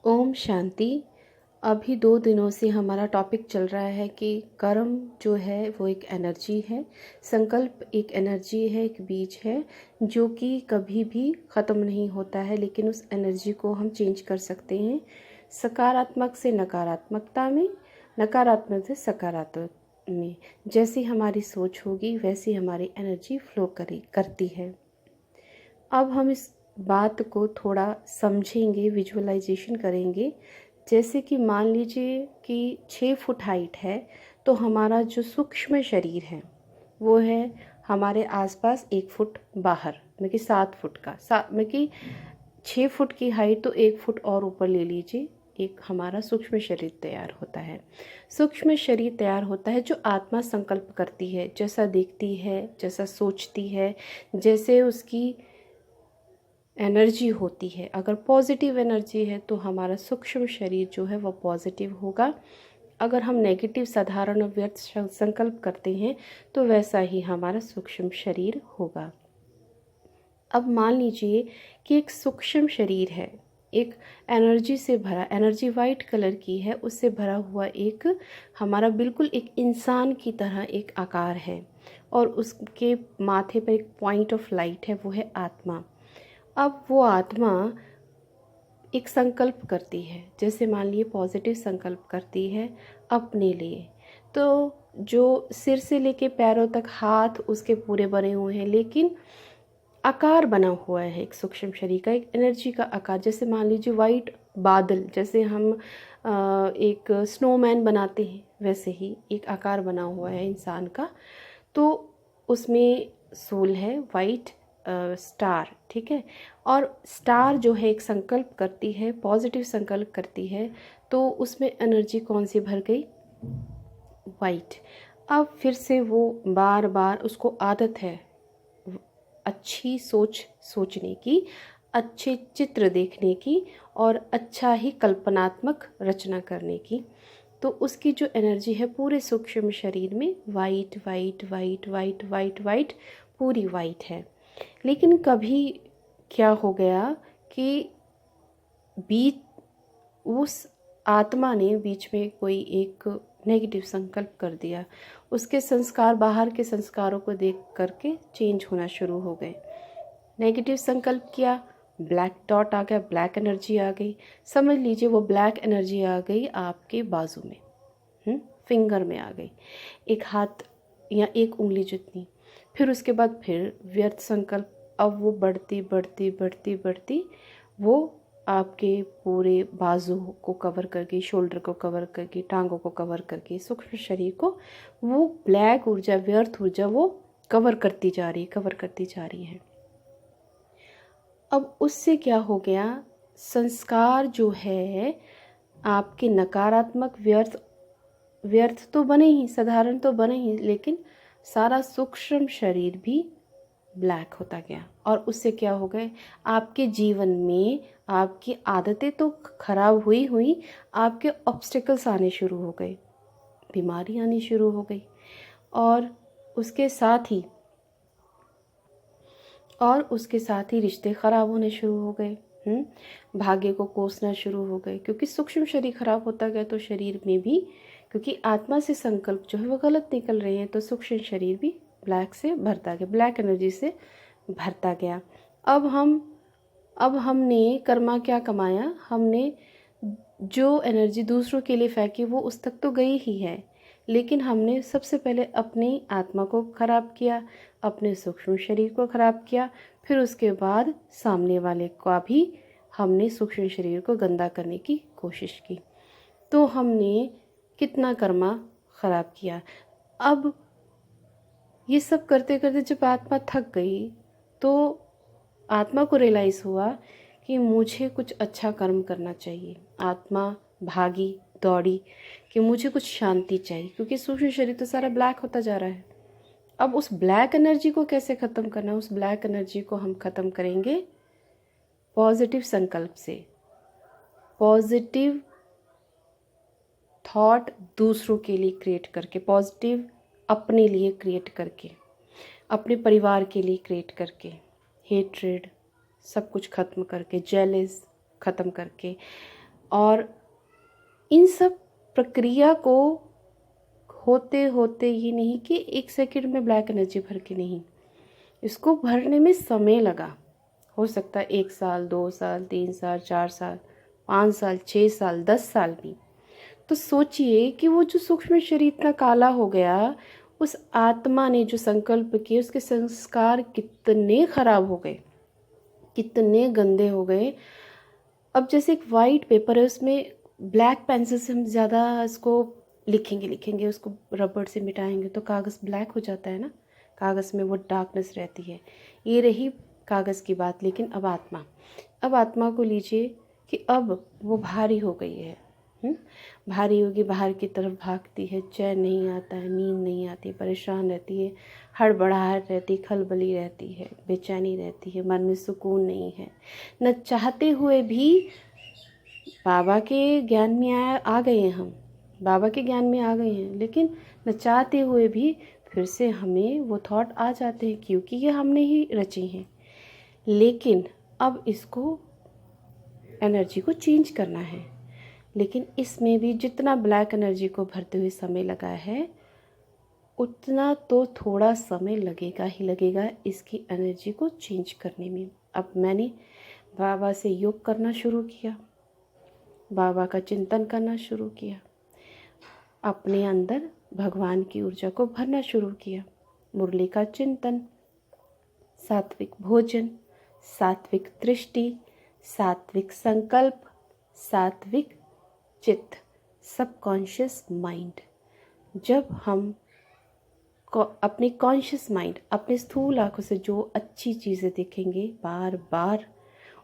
ओम शांति। अभी 2 दिनों से हमारा टॉपिक चल रहा है कि कर्म जो है वो एक एनर्जी है, संकल्प एक एनर्जी है, एक बीज है जो कि कभी भी ख़त्म नहीं होता है, लेकिन उस एनर्जी को हम चेंज कर सकते हैं सकारात्मक से नकारात्मकता में, नकारात्मक से सकारात्मक में। जैसी हमारी सोच होगी वैसी हमारी एनर्जी फ्लो करती है। अब हम इस बात को थोड़ा समझेंगे, विजुअलाइजेशन करेंगे। जैसे कि मान लीजिए कि 6 फुट हाइट है, तो हमारा जो सूक्ष्म शरीर है वो है हमारे आसपास 1 फुट बाहर, मतलब कि 7 फुट का, मतलब कि 6 फुट की हाइट, तो 1 फुट और ऊपर ले लीजिए, एक हमारा सूक्ष्म शरीर तैयार होता है। सूक्ष्म शरीर तैयार होता है जो आत्मा संकल्प करती है, जैसा देखती है, जैसा सोचती है, जैसे उसकी एनर्जी होती है। अगर पॉजिटिव एनर्जी है तो हमारा सूक्ष्म शरीर जो है वह पॉजिटिव होगा। अगर हम नेगेटिव साधारण और व्यर्थ संकल्प करते हैं तो वैसा ही हमारा सूक्ष्म शरीर होगा। अब मान लीजिए कि एक सूक्ष्म शरीर है, एक एनर्जी से भरा, एनर्जी वाइट कलर की है, उससे भरा हुआ एक हमारा बिल्कुल एक इंसान की तरह एक आकार है, और उसके माथे पर एक पॉइंट ऑफ लाइट है, वो है आत्मा। अब वो आत्मा एक संकल्प करती है, जैसे मान लीजिए पॉजिटिव संकल्प करती है अपने लिए, तो जो सिर से लेके पैरों तक हाथ उसके पूरे बने हुए हैं, लेकिन आकार बना हुआ है एक सूक्ष्म शरीर का, एक एनर्जी का आकार। जैसे मान लीजिए वाइट बादल, जैसे हम एक स्नोमैन बनाते हैं, वैसे ही एक आकार बना हुआ है इंसान का। तो उसमें सोल है वाइट स्टार, ठीक है। और स्टार जो है एक संकल्प करती है, पॉजिटिव संकल्प करती है, तो उसमें एनर्जी कौन सी भर गई? वाइट। अब फिर से वो बार बार उसको आदत है अच्छी सोच सोचने की, अच्छे चित्र देखने की, और अच्छा ही कल्पनात्मक रचना करने की। तो उसकी जो एनर्जी है पूरे सूक्ष्म शरीर में white white white white white white, पूरी वाइट है। लेकिन कभी क्या हो गया कि बीच उस आत्मा ने बीच में कोई एक नेगेटिव संकल्प कर दिया, उसके संस्कार बाहर के संस्कारों को देख करके चेंज होना शुरू हो गए। नेगेटिव संकल्प किया, ब्लैक डॉट आ गया, ब्लैक एनर्जी आ गई। समझ लीजिए वो ब्लैक एनर्जी आ गई आपके बाजू में, फिंगर में आ गई, एक हाथ या एक उंगली जितनी। फिर उसके बाद फिर व्यर्थ संकल्प, अब वो बढ़ती बढ़ती बढ़ती बढ़ती, वो आपके पूरे बाजू को कवर करके, शोल्डर को कवर करके, टांगों को कवर करके, सूक्ष्म शरीर को वो ब्लैक ऊर्जा, व्यर्थ ऊर्जा वो कवर करती जा रही, कवर करती जा रही है। अब उससे क्या हो गया, संस्कार जो है आपके नकारात्मक व्यर्थ, व्यर्थ तो बने ही, साधारण तो बने ही, लेकिन सारा सूक्ष्म शरीर भी ब्लैक होता गया। और उससे क्या हो गए, आपके जीवन में आपकी आदतें तो खराब हुई हुई, आपके ऑब्स्टिकल्स आने शुरू हो गए, बीमारी आनी शुरू हो गई, और उसके साथ ही रिश्ते खराब होने शुरू हो गए। भाग्य को कोसना शुरू हो गए, क्योंकि सूक्ष्म शरीर खराब होता गया तो शरीर में भी, क्योंकि आत्मा से संकल्प जो है वो गलत निकल रहे हैं, तो सूक्ष्म शरीर भी ब्लैक से भरता गया, ब्लैक एनर्जी से भरता गया। अब हमने कर्मा क्या कमाया, हमने जो एनर्जी दूसरों के लिए फेंकी वो उस तक तो गई ही है, लेकिन हमने सबसे पहले अपनी आत्मा को खराब किया, अपने सूक्ष्म शरीर को खराब किया, फिर उसके बाद सामने वाले का भी हमने सूक्ष्म शरीर को गंदा करने की कोशिश की। तो हमने कितना कर्मा खराब किया। अब ये सब करते करते जब आत्मा थक गई, तो आत्मा को रियलाइज़ हुआ कि मुझे कुछ अच्छा कर्म करना चाहिए। आत्मा भागी दौड़ी कि मुझे कुछ शांति चाहिए, क्योंकि सूक्ष्म शरीर तो सारा ब्लैक होता जा रहा है। अब उस ब्लैक एनर्जी को कैसे ख़त्म करना, उस ब्लैक एनर्जी को हम ख़त्म करेंगे पॉजिटिव संकल्प से, पॉजिटिव थॉट दूसरों के लिए क्रिएट करके, पॉजिटिव अपने लिए क्रिएट करके, अपने परिवार के लिए क्रिएट करके, हेट्रेड सब कुछ ख़त्म करके, जेलस ख़त्म करके, और इन सब प्रक्रिया को होते होते ही नहीं कि 1 सेकंड में ब्लैक एनर्जी भर के नहीं, इसको भरने में समय लगा। हो सकता है 1 साल, 2 साल, 3 साल, 4 साल, 5 साल, 6 साल, 10 साल भी। तो सोचिए कि वो जो सूक्ष्म शरीर इतना काला हो गया, उस आत्मा ने जो संकल्प किए उसके संस्कार कितने खराब हो गए, कितने गंदे हो गए। अब जैसे एक वाइट पेपर है, उसमें ब्लैक पेंसिल से हम ज़्यादा इसको लिखेंगे, उसको रबड़ से मिटाएंगे तो कागज़ ब्लैक हो जाता है ना, कागज़ में वो डार्कनेस रहती है। ये रही कागज़ की बात। लेकिन अब आत्मा को लीजिए कि अब वो भारी हो गई है, भारी होगी, बाहर की तरफ भागती है, चैन नहीं आता है, नींद नहीं आती, परेशान रहती है, हड़बड़ाहट रहती, खलबली रहती है, बेचैनी रहती है, मन में सुकून नहीं है। न चाहते हुए भी बाबा के ज्ञान में आ गए हैं हम, बाबा के ज्ञान में आ गए हैं, लेकिन न चाहते हुए भी फिर से हमें वो थॉट आ जाते हैं, क्योंकि ये हमने ही रचे हैं। लेकिन अब इसको एनर्जी को चेंज करना है। लेकिन इसमें भी जितना ब्लैक एनर्जी को भरते हुए समय लगा है, उतना तो थोड़ा समय लगेगा ही लगेगा इसकी एनर्जी को चेंज करने में। अब मैंने बाबा से योग करना शुरू किया, बाबा का चिंतन करना शुरू किया, अपने अंदर भगवान की ऊर्जा को भरना शुरू किया। मुरली का चिंतन, सात्विक भोजन, सात्विक दृष्टि, सात्विक संकल्प, सात्विक चित्त, सबकॉन्शियस माइंड। जब हम अपने कॉन्शियस माइंड, अपने स्थूल आँखों से जो अच्छी चीज़ें देखेंगे बार बार,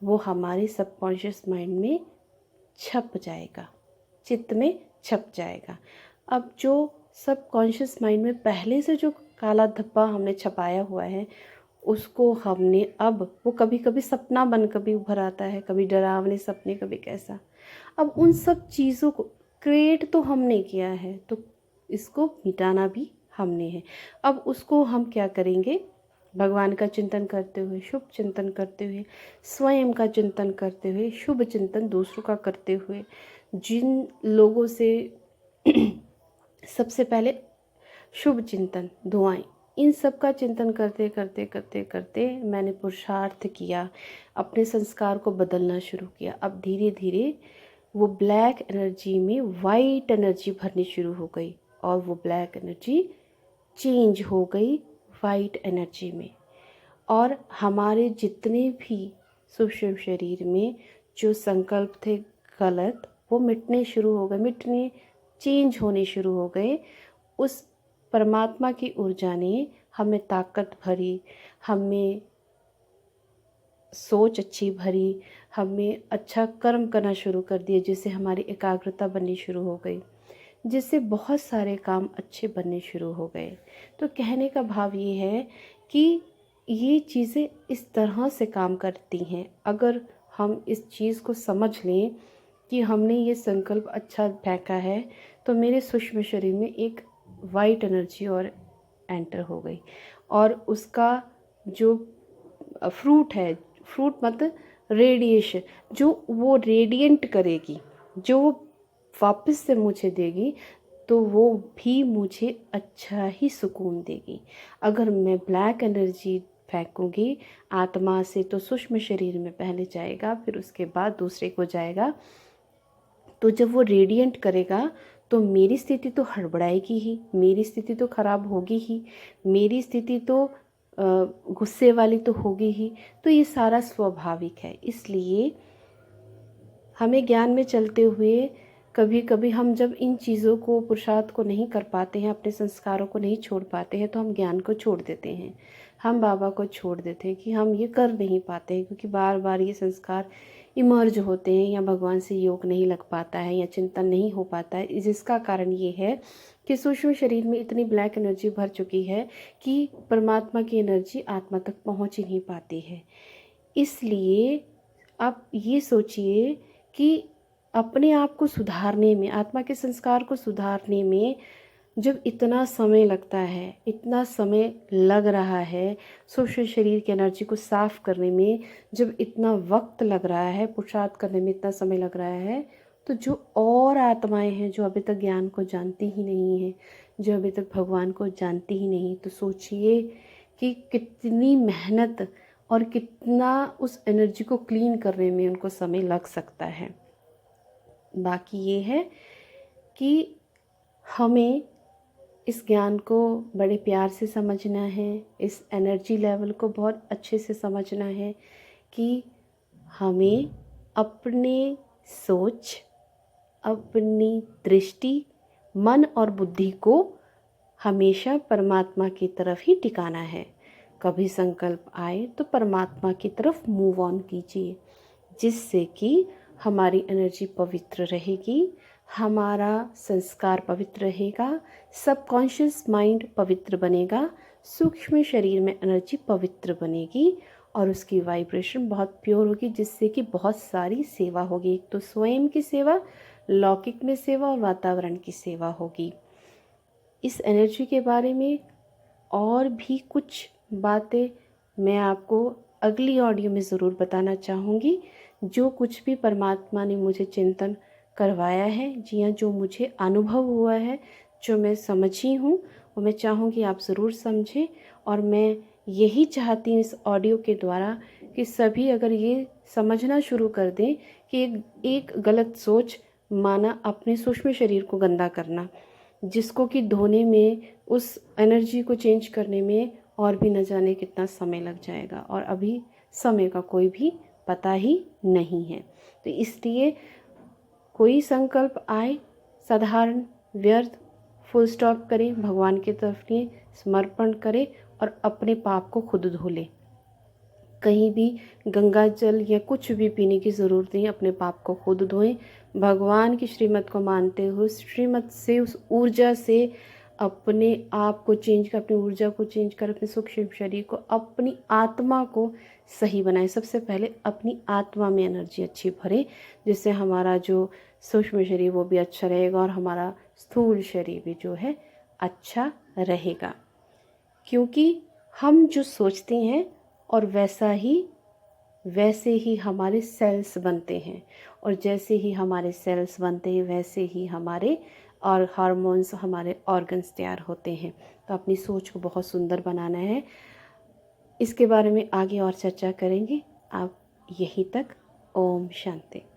वो हमारे सबकॉन्शियस माइंड में छप जाएगा, चित्त में छप जाएगा। अब जो सबकॉन्शियस माइंड में पहले से जो काला धब्बा हमने छपाया हुआ है, उसको हमने अब वो कभी कभी सपना बन कभी उभर आता है, कभी डरावने सपने, कभी कैसा। अब उन सब चीज़ों को क्रिएट तो हमने किया है, तो इसको मिटाना भी हमने है। अब उसको हम क्या करेंगे, भगवान का चिंतन करते हुए, शुभ चिंतन करते हुए, स्वयं का चिंतन करते हुए, शुभ चिंतन दूसरों का करते हुए, जिन लोगों से सबसे पहले शुभ चिंतन, दुआएं, इन सब का चिंतन करते करते करते करते मैंने पुरुषार्थ किया, अपने संस्कार को बदलना शुरू किया। अब धीरे धीरे वो ब्लैक एनर्जी में वाइट एनर्जी भरनी शुरू हो गई, और वो ब्लैक एनर्जी चेंज हो गई वाइट एनर्जी में। और हमारे जितने भी सूक्ष्म शरीर में जो संकल्प थे गलत, वो मिटने शुरू हो गए, मिटने चेंज होने शुरू हो गए। उस परमात्मा की ऊर्जा ने हमें ताकत भरी, हमें सोच अच्छी भरी, हमें अच्छा कर्म करना शुरू कर दिया, जिससे हमारी एकाग्रता बननी शुरू हो गई, जिससे बहुत सारे काम अच्छे बनने शुरू हो गए। तो कहने का भाव ये है कि ये चीज़ें इस तरह से काम करती हैं। अगर हम इस चीज़ को समझ लें कि हमने ये संकल्प अच्छा फेंका है, तो मेरे सूक्ष्म शरीर में एक वाइट एनर्जी और एंटर हो गई, और उसका जो फ्रूट है, फ्रूट मतलब रेडिएशन, जो वो रेडिएंट करेगी, जो वो वापस से मुझे देगी, तो वो भी मुझे अच्छा ही सुकून देगी। अगर मैं ब्लैक एनर्जी फेंकूंगी आत्मा से, तो सूक्ष्म शरीर में पहले जाएगा, फिर उसके बाद दूसरे को जाएगा। तो जब वो रेडिएंट करेगा, तो मेरी स्थिति तो हड़बड़ाएगी ही, मेरी स्थिति तो खराब होगी ही, मेरी स्थिति तो गुस्से वाली तो होगी ही। तो ये सारा स्वाभाविक है। इसलिए हमें ज्ञान में चलते हुए कभी कभी हम जब इन चीज़ों को, पुरुषार्थ को नहीं कर पाते हैं, अपने संस्कारों को नहीं छोड़ पाते हैं, तो हम ज्ञान को छोड़ देते हैं, हम बाबा को छोड़ देते हैं कि हम ये कर नहीं पाते हैं, क्योंकि बार बार ये संस्कार इमर्ज होते हैं, या भगवान से योग नहीं लग पाता है, या चिंतन नहीं हो पाता है। जिसका कारण ये है कि सूक्ष्म शरीर में इतनी ब्लैक एनर्जी भर चुकी है कि परमात्मा की एनर्जी आत्मा तक पहुंच ही नहीं पाती है। इसलिए आप ये सोचिए कि अपने आप को सुधारने में, आत्मा के संस्कार को सुधारने में जब इतना समय लगता है, इतना समय लग रहा है, सूक्ष्म शरीर की एनर्जी को साफ करने में जब इतना वक्त लग रहा है, पुरुषार्थ करने में इतना समय लग रहा है, तो जो और आत्माएं हैं जो अभी तक ज्ञान को जानती ही नहीं है, जो अभी तक भगवान को जानती ही नहीं, तो सोचिए कि कितनी मेहनत और कितना उस एनर्जी को क्लीन करने में उनको समय लग सकता है। बाकी ये है कि हमें इस ज्ञान को बड़े प्यार से समझना है, इस एनर्जी लेवल को बहुत अच्छे से समझना है कि हमें अपने सोच, अपनी दृष्टि, मन और बुद्धि को हमेशा परमात्मा की तरफ ही टिकाना है। कभी संकल्प आए तो परमात्मा की तरफ मूव ऑन कीजिए, जिससे कि हमारी एनर्जी पवित्र रहेगी, हमारा संस्कार पवित्र रहेगा, सबकॉन्शियस माइंड पवित्र बनेगा, सूक्ष्म शरीर में एनर्जी पवित्र बनेगी और उसकी वाइब्रेशन बहुत प्योर होगी, जिससे कि बहुत सारी सेवा होगी। एक तो स्वयं की सेवा, लौकिक में सेवा और वातावरण की सेवा होगी। इस एनर्जी के बारे में और भी कुछ बातें मैं आपको अगली ऑडियो में ज़रूर बताना चाहूँगी। जो कुछ भी परमात्मा ने मुझे चिंतन करवाया है, जी हाँ, जो मुझे अनुभव हुआ है, जो मैं समझी हूँ, वो मैं चाहूँगी आप ज़रूर समझें। और मैं यही चाहती हूँ इस ऑडियो के द्वारा कि सभी अगर ये समझना शुरू कर दें कि एक गलत सोच माना अपने सूक्ष्म शरीर को गंदा करना, जिसको कि धोने में, उस एनर्जी को चेंज करने में और भी न जाने कितना समय लग जाएगा, और अभी समय का कोई भी पता ही नहीं है। तो इसलिए कोई संकल्प आए, साधारण, व्यर्थ, फुल स्टॉप करें, भगवान की तरफ लिए समर्पण करें और अपने पाप को खुद धो लें। कहीं भी गंगा जल या कुछ भी पीने की ज़रूरत नहीं, अपने पाप को खुद धोएं। भगवान की श्रीमत को मानते हुए श्रीमत से, उस ऊर्जा से अपने आप को चेंज कर, अपनी ऊर्जा को चेंज कर, अपने सूक्ष्म शरीर को, अपनी आत्मा को सही बनाएं। सबसे पहले अपनी आत्मा में एनर्जी अच्छी भरें, जिससे हमारा जो सूक्ष्म शरीर वो भी अच्छा रहेगा और हमारा स्थूल शरीर भी जो है अच्छा रहेगा। क्योंकि हम जो सोचते हैं और वैसे ही हमारे सेल्स बनते हैं, और जैसे ही हमारे सेल्स बनते हैं वैसे ही हमारे और हार्मोन्स, हमारे ऑर्गन्स तैयार होते हैं। तो अपनी सोच को बहुत सुंदर बनाना है। इसके बारे में आगे और चर्चा करेंगे। आप यहीं तक। ओम शांति।